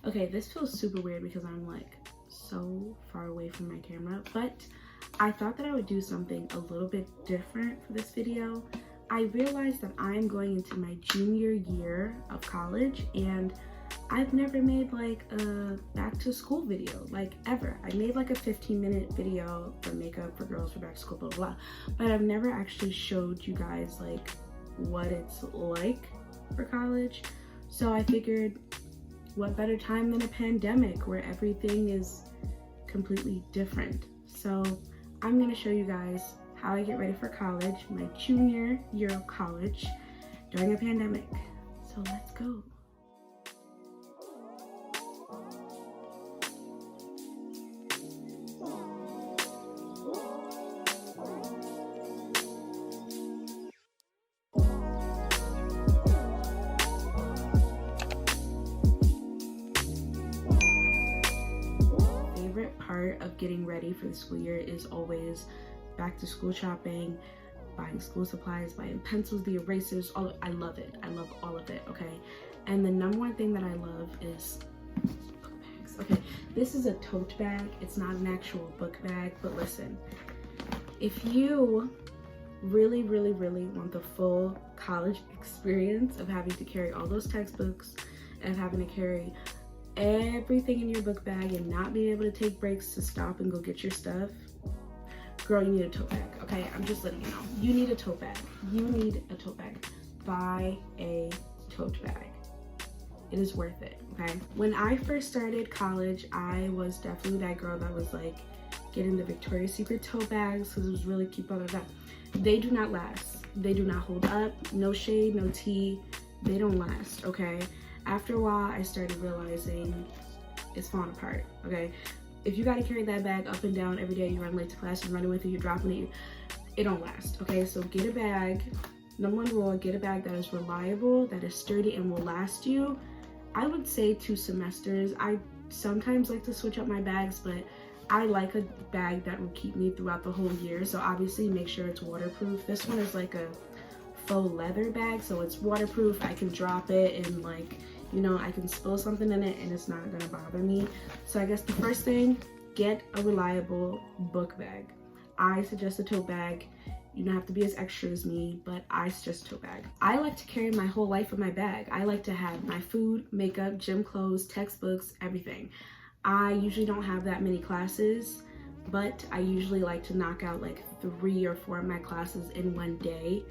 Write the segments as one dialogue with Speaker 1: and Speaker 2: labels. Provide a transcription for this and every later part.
Speaker 1: Okay, this feels super weird because I'm like so far away from my camera, but I thought that I would do something a little bit different for this video. I realized that I'm going into my junior year of college and I've never made like a back to school video, like ever. I made like a 15-minute video for makeup for girls for back to school, blah, blah, blah. But I've never actually showed you guys like what it's like for college. So I figured, what better time than a pandemic where everything is completely different. So I'm gonna show you guys how I get ready for college, my junior year of college during a pandemic. So let's go. Part of getting ready for the school year is always back to school shopping, buying school supplies, buying pencils, the erasers, I love it. I love all of it, okay? And the number one thing that I love is book bags. Okay, this is a tote bag. It's not an actual book bag, but listen, if you really want the full college experience of having to carry all those textbooks and having to carry everything in your book bag and not being able to take breaks to stop and go get your stuff, girl, you need a tote bag, okay? I'm just letting you know. You need a tote bag. You need a tote bag. Buy a tote bag. It is worth it, okay? When I first started college, I was definitely that girl that was like getting the Victoria's Secret tote bags because it was really cute, blah, blah, blah. They do not last. They do not hold up. No shade, no tea. They don't last, okay? After a while, I started realizing it's falling apart, okay? If you gotta carry that bag up and down every day, you run late to class, you're running with it, you're dropping it don't last, okay? So get a bag. Number one rule, get a bag that is reliable, that is sturdy, and will last you, I would say 2 semesters. I sometimes like to switch up my bags, but I like a bag that will keep me throughout the whole year. So obviously make sure it's waterproof. This one is like a faux leather bag, so it's waterproof. I can drop it and like, you know, I can spill something in it and it's not gonna bother me. So I guess the first thing, get a reliable book bag. I suggest a tote bag. You don't have to be as extra as me, but I suggest a tote bag. I like to carry my whole life in my bag. I like to have my food, makeup, gym clothes, textbooks, everything. I usually don't have that many classes, but I usually like to knock out like 3 or 4 of my classes in one day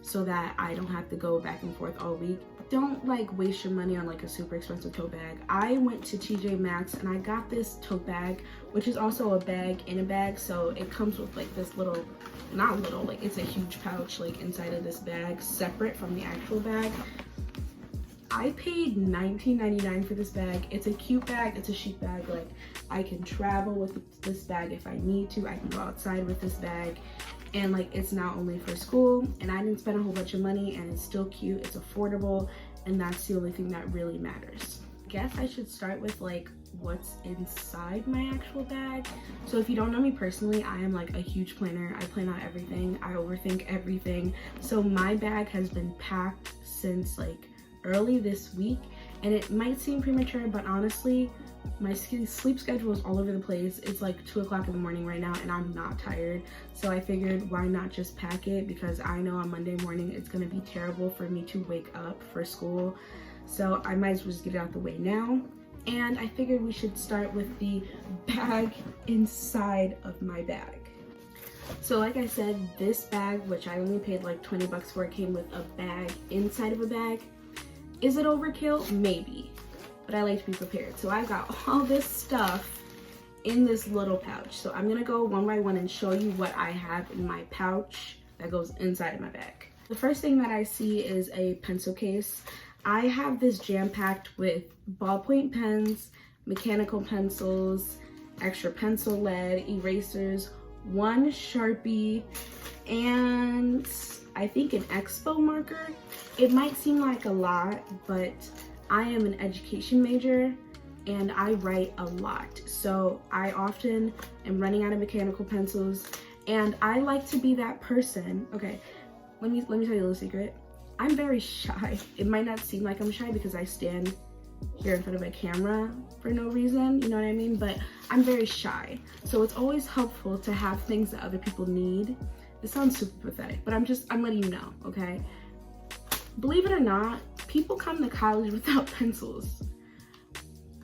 Speaker 1: so that I don't have to go back and forth all week. Don't like waste your money on like a super expensive tote bag. I went to TJ Maxx and I got this tote bag, which is also a bag in a bag. So it comes with like this little, not little, like it's a huge pouch like inside of this bag, separate from the actual bag. I paid $19.99 for this bag. It's a cute bag, it's a chic bag. Like I can travel with this bag if I need to. I can go outside with this bag. And like it's not only for school, and I didn't spend a whole bunch of money, and it's still cute, it's affordable, and that's the only thing that really matters. I guess I should start with like what's inside my actual bag. So if you don't know me personally, I am like a huge planner. I plan out everything, I overthink everything. So my bag has been packed since like early this week, and it might seem premature, but honestly, my sleep schedule is all over the place. It's like 2 o'clock in the morning right now and I'm not tired. So I figured why not just pack it, because I know on Monday morning it's gonna be terrible for me to wake up for school. So I might as well just get it out the way now. And I figured we should start with the bag inside of my bag. So like I said, this bag, which I only paid like 20 bucks for, it came with a bag inside of a bag. Is it overkill? Maybe. But I like to be prepared. So I got all this stuff in this little pouch. So I'm gonna go one by one and show you what I have in my pouch that goes inside of my bag. The first thing that I see is a pencil case. I have this jam-packed with ballpoint pens, mechanical pencils, extra pencil lead, erasers, 1 Sharpie, and I think an Expo marker. It might seem like a lot, but I am an education major and I write a lot. So I often am running out of mechanical pencils, and I like to be that person. Okay, let me tell you a little secret. I'm very shy. It might not seem like I'm shy because I stand here in front of a camera for no reason, you know what I mean? But I'm very shy, so it's always helpful to have things that other people need. It sounds super pathetic, but I'm letting you know, okay? Believe it or not, people come to college without pencils.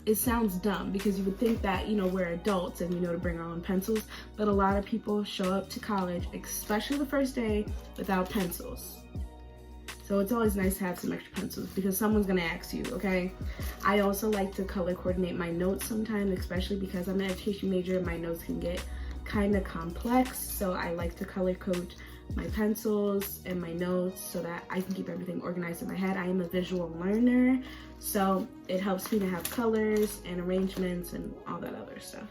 Speaker 1: It sounds dumb because you would think that, you know, we're adults and we know to bring our own pencils, but a lot of people show up to college, especially the first day, without pencils. So it's always nice to have some extra pencils because someone's gonna ask you, okay? I also like to color coordinate my notes sometimes, especially because I'm an education major and my notes can get kind of complex. So I like to color code my pencils and my notes so that I can keep everything organized in my head. I am a visual learner, so it helps me to have colors and arrangements and all that other stuff.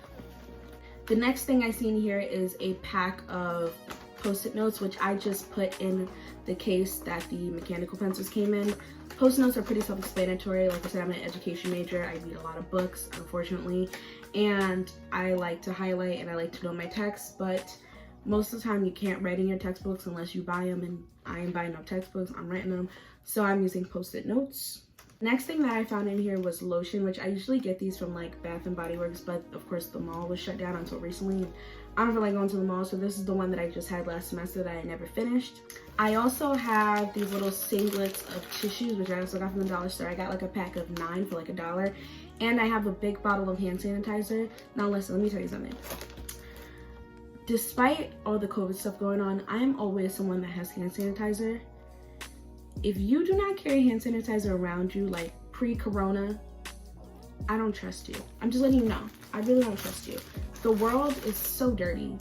Speaker 1: The next thing I see in here is a pack of Post-it notes, which I just put in the case that the mechanical pencils came in. Post-it notes are pretty self-explanatory. Like I said, I'm an education major. I read a lot of books, unfortunately, and I like to highlight and I like to know my text, but most of the time you can't write in your textbooks unless you buy them, and I ain't buying no textbooks, I'm writing them, so I'm using Post-it notes. Next thing that I found in here was lotion, which I usually get these from like Bath and Body Works, but of course the mall was shut down until recently. I don't feel like going to the mall, so this is the one that I just had last semester that I never finished. I also have these little singlets of tissues, which I also got from the dollar store. I got like a pack of 9 for like $1, and I have a big bottle of hand sanitizer. Now listen, let me tell you something. Despite all the COVID stuff going on, I'm always someone that has hand sanitizer. If you do not carry hand sanitizer around you like pre-corona, I don't trust you. I'm just letting you know. I really don't trust you. The world is so dirty.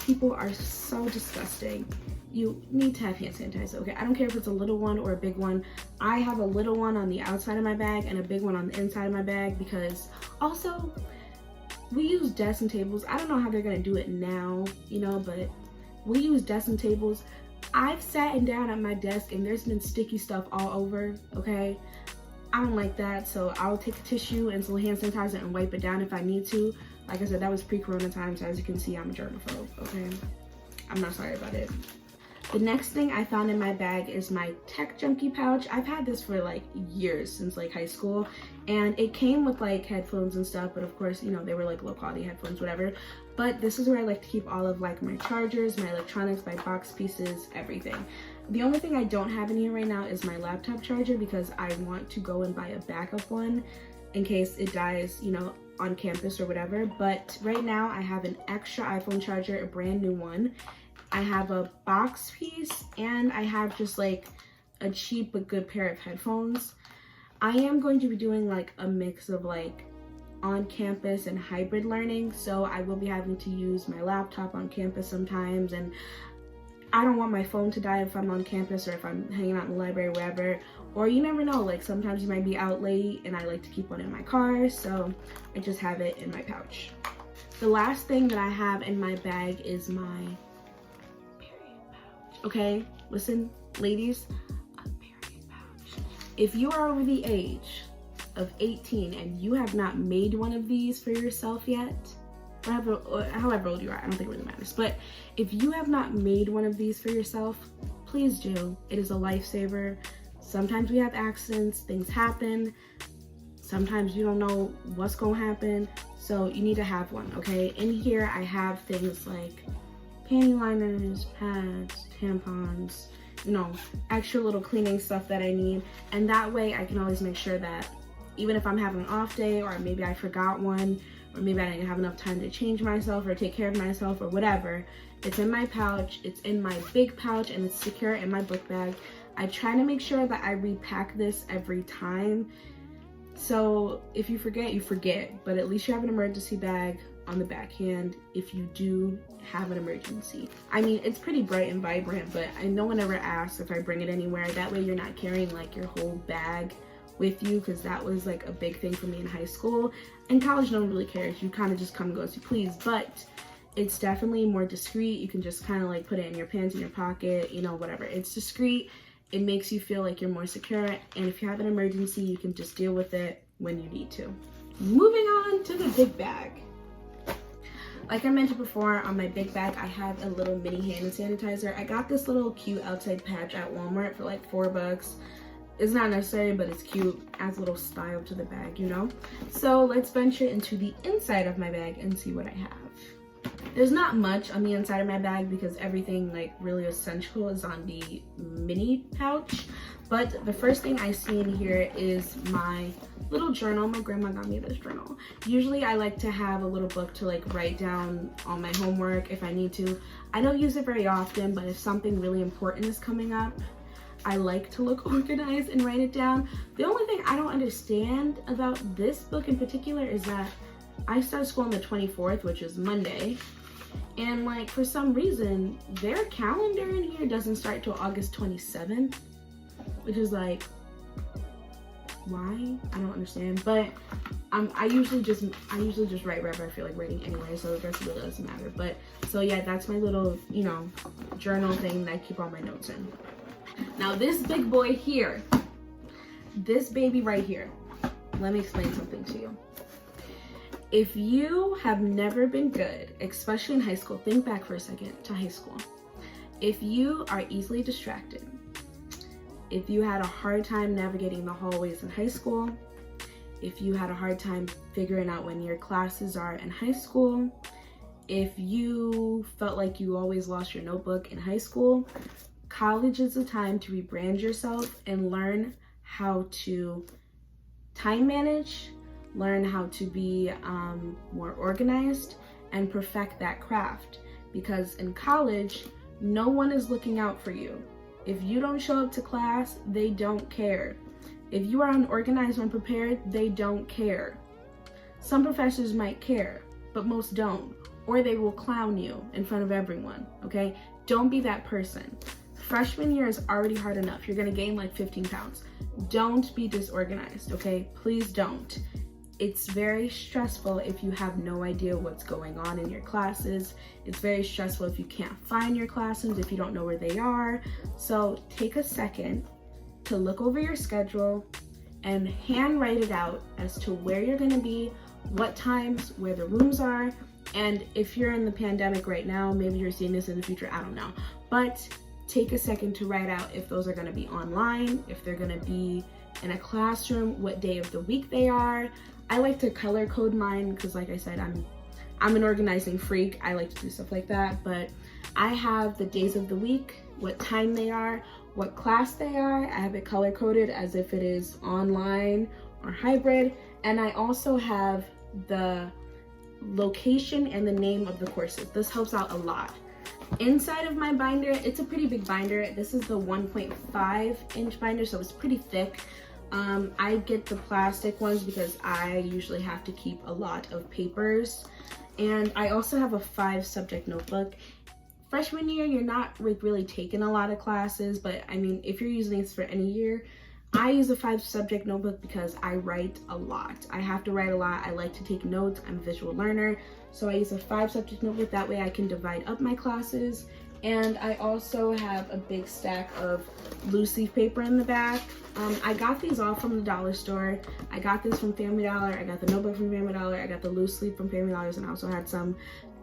Speaker 1: People are so disgusting. You need to have hand sanitizer, okay? I don't care if it's a little one or a big one. I have a little one on the outside of my bag and a big one on the inside of my bag because also, we use desks and tables. I don't know how they're gonna do it now, you know, but we use desks and tables. I've sat down at my desk and there's been sticky stuff all over, okay? I don't like that, so I'll take a tissue and some hand sanitizer and wipe it down if I need to. Like I said, that was pre-corona time, so as you can see, I'm a germaphobe, okay? I'm not sorry about it. The next thing I found in my bag is my Tech Junkie pouch. I've had this for like years, since like high school, and it came with like headphones and stuff, but of course, you know, they were like low quality headphones, whatever. But this is where I like to keep all of like my chargers, my electronics, my box pieces, everything. The only thing I don't have in here right now is my laptop charger because I want to go and buy a backup one in case it dies, you know, on campus or whatever. But right now I have an extra iPhone charger, a brand new one. I have a box piece, and I have just like a cheap but good pair of headphones. I am going to be doing like a mix of like on campus and hybrid learning, so I will be having to use my laptop on campus sometimes, and I don't want my phone to die if I'm on campus or if I'm hanging out in the library or wherever, or you never know, like sometimes you might be out late and I like to keep one in my car, so I just have it in my pouch. The last thing that I have in my bag is my period pouch. Okay, listen ladies, a period pouch. If you are over the age of 18 and you have not made one of these for yourself yet, however old you are, I don't think it really matters, but if you have not made one of these for yourself, please do. It is a lifesaver. Sometimes we have accidents, things happen, sometimes you don't know what's gonna happen, so you need to have one, okay? In here I have things like panty liners, pads, tampons, you know, extra little cleaning stuff that I need, and that way I can always make sure that even if I'm having an off day, or maybe I forgot one, or maybe I didn't have enough time to change myself or take care of myself or whatever, it's in my pouch, it's in my big pouch, and it's secure in my book bag. I try to make sure that I repack this every time. So if you forget, you forget, but at least you have an emergency bag on the backhand if you do have an emergency. I mean, it's pretty bright and vibrant, but no one ever asks if I bring it anywhere. That way you're not carrying like your whole bag with you, because that was like a big thing for me in high school. In college, no one really cares. You kind of just come and go as you please, but it's definitely more discreet. You can just kind of like put it in your pants, in your pocket, you know, whatever. It's discreet. It makes you feel like you're more secure, and if you have an emergency, you can just deal with it when you need to. Moving on to the big bag. Like I mentioned before, on my big bag, I have a little mini hand sanitizer. I got this little cute outside patch at Walmart for like $4. It's not necessary, but it's cute. Adds a little style to the bag, you know? So let's venture into the inside of my bag and see what I have. There's not much on the inside of my bag because everything like really essential is on the mini pouch. But the first thing I see in here is my little journal. My grandma got me this journal. Usually I like to have a little book to like write down all my homework if I need to. I don't use it very often, but if something really important is coming up, I like to look organized and write it down. The only thing I don't understand about this book in particular is that I start school on the 24th, which is Monday. And like for some reason, their calendar in here doesn't start till August 27th, which is like, why? I don't understand. But I usually just write wherever I feel like writing anyway, so it really doesn't matter. But so yeah, that's my little, you know, journal thing that I keep all my notes in. Now this big boy here, this baby right here, let me explain something to you. If you have never been good, especially in high school, think back for a second to high school. If you are easily distracted, if you had a hard time navigating the hallways in high school, if you had a hard time figuring out when your classes are in high school, if you felt like you always lost your notebook in high school, college is the time to rebrand yourself and learn how to time manage, learn how to be more organized, and perfect that craft. Because in college, no one is looking out for you. If you don't show up to class, they don't care. If you are unorganized or unprepared, they don't care. Some professors might care, but most don't, or they will clown you in front of everyone, okay? Don't be that person. Freshman year is already hard enough. You're gonna gain like 15 pounds. Don't be disorganized, okay? Please don't. It's very stressful if you have no idea what's going on in your classes. It's very stressful if you can't find your classrooms, if you don't know where they are. So take a second to look over your schedule and handwrite it out as to where you're gonna be, what times, where the rooms are. And if you're in the pandemic right now, maybe you're seeing this in the future, I don't know. But take a second to write out if those are gonna be online, if they're gonna be in a classroom, what day of the week they are. I like to color code mine because like I said, I'm an organizing freak. I like to do stuff like that, but I have the days of the week, what time they are, what class they are. I have it color coded as if it is online or hybrid. And I also have the location and the name of the courses. This helps out a lot. Inside of my binder, it's a pretty big binder. This is the 1.5 inch binder, so it's pretty thick. I get the plastic ones because I usually have to keep a lot of papers. And I also have a 5 subject notebook. Freshman year, you're not really taking a lot of classes, but I mean, if you're using this for any year, I use a 5 subject notebook because I write a lot. I have to write a lot. I like to take notes. I'm a visual learner. So I use a 5 subject notebook. That way I can divide up my classes. And I also have a big stack of loose leaf paper in the back. I got these all from the dollar store. I got this from Family Dollar. I got the notebook from Family Dollar. I got the loose leaf from Family Dollars, and I also had some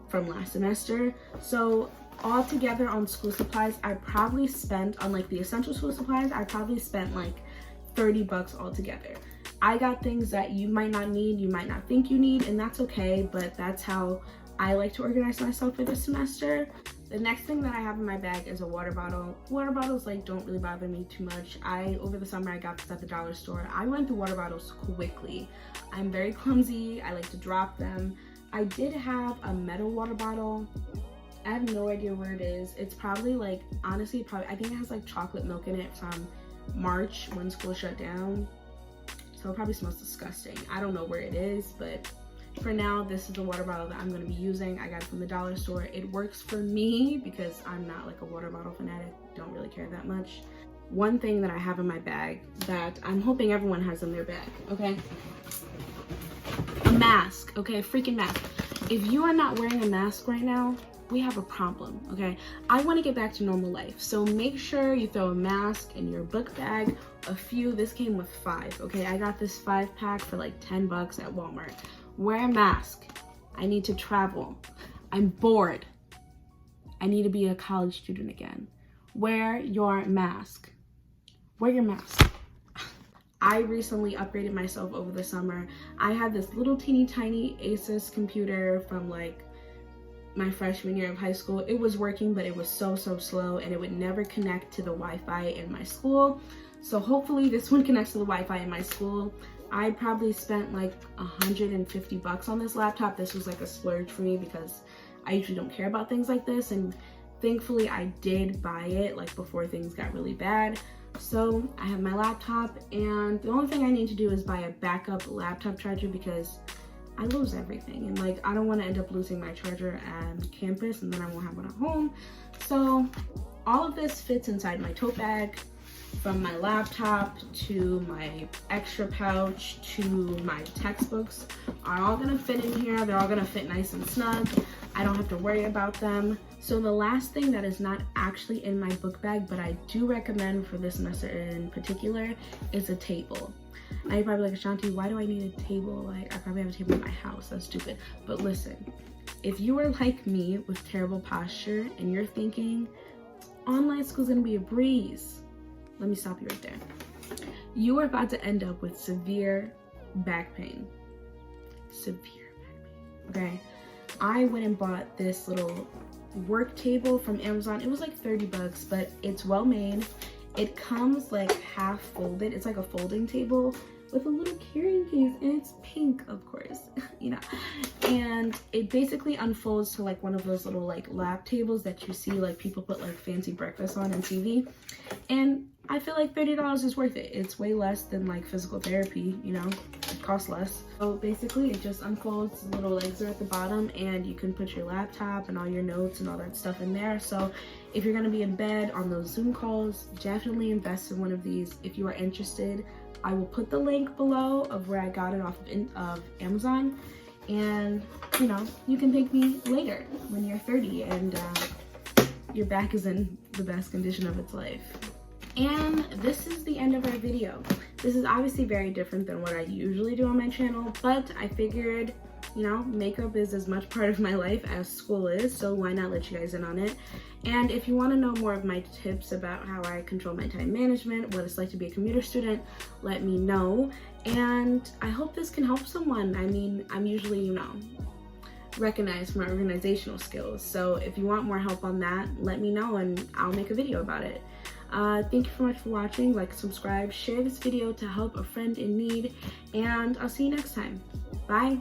Speaker 1: from last semester. So all together on school supplies, I probably spent on like the essential school supplies, I probably spent like 30 bucks altogether. I got things that you might not need, you might not think you need, and that's okay, but that's how I like to organize myself for this semester. The next thing that I have in my bag is a water bottle. Water bottles like don't really bother me too much. Over the summer I got this at the dollar store. I went through water bottles quickly. I'm very clumsy. I like to drop them. I did have a metal water bottle. I have no idea where it is. It's probably like, honestly, I think it has like chocolate milk in it from March when school shut down. So it probably smells disgusting. I don't know where it is, but for now, this is the water bottle that I'm gonna be using. I got it from the dollar store. It works for me because I'm not like a water bottle fanatic. Don't really care that much. One thing that I have in my bag that I'm hoping everyone has in their bag, okay? A mask, okay? A freaking mask. If you are not wearing a mask right now, we have a problem, okay? I wanna get back to normal life. So make sure you throw a mask in your book bag, a few. This came with 5, okay? I got this 5-pack for like 10 bucks at Walmart. Wear a mask. I need to travel. I'm bored. I need to be a college student again. Wear your mask. Wear your mask. I recently upgraded myself over the summer. I had this little teeny tiny Asus computer from like my freshman year of high school. It was working, but it was so slow, and it would never connect to the Wi-Fi in my school. So hopefully this one connects to the Wi-Fi in my school. I probably spent like $150 on this laptop. This was like a splurge for me because I usually don't care about things like this, and thankfully I did buy it like before things got really bad. So I have my laptop, and the only thing I need to do is buy a backup laptop charger because I lose everything, and like I don't want to end up losing my charger at campus and then I won't have one at home. So all of this fits inside my tote bag, from my laptop to my extra pouch to my textbooks are all gonna fit in here. They're all gonna fit nice and snug. I don't have to worry about them. So the last thing that is not actually in my book bag, but I do recommend for this semester in particular, is a table. Now you're probably like, Ashanti, why do I need a table? Like, I probably have a table in my house. That's stupid. But listen, if you are like me with terrible posture and you're thinking online school is gonna be a breeze, let me stop you right there. You are about to end up with severe back pain. Severe back pain, okay? I went and bought this little work table from Amazon. It was like $30, but it's well made. It comes like half folded. It's like a folding table with a little carrying case, and it's pink, of course, you know. And it basically unfolds to like one of those little like lap tables that you see like people put like fancy breakfast on TV. And I feel like $30 is worth it. It's way less than like physical therapy, you know, it costs less. So basically it just unfolds, the little legs are at the bottom, and you can put your laptop and all your notes and all that stuff in there. So if you're gonna be in bed on those Zoom calls, definitely invest in one of these. If you are interested, I will put the link below of where I got it off of Amazon, and you know, you can thank me later when you're 30 and your back is in the best condition of its life. And this is the end of our video. This is obviously very different than what I usually do on my channel, but I figured, you know, makeup is as much part of my life as school is, so why not let you guys in on it? And if you want to know more of my tips about how I control my time management, what it's like to be a commuter student, let me know. And I hope this can help someone. I mean, I'm usually, you know, recognized for my organizational skills, so if you want more help on that, let me know and I'll make a video about it. Thank you so much for watching. Like, subscribe, share this video to help a friend in need, and I'll see you next time. Bye.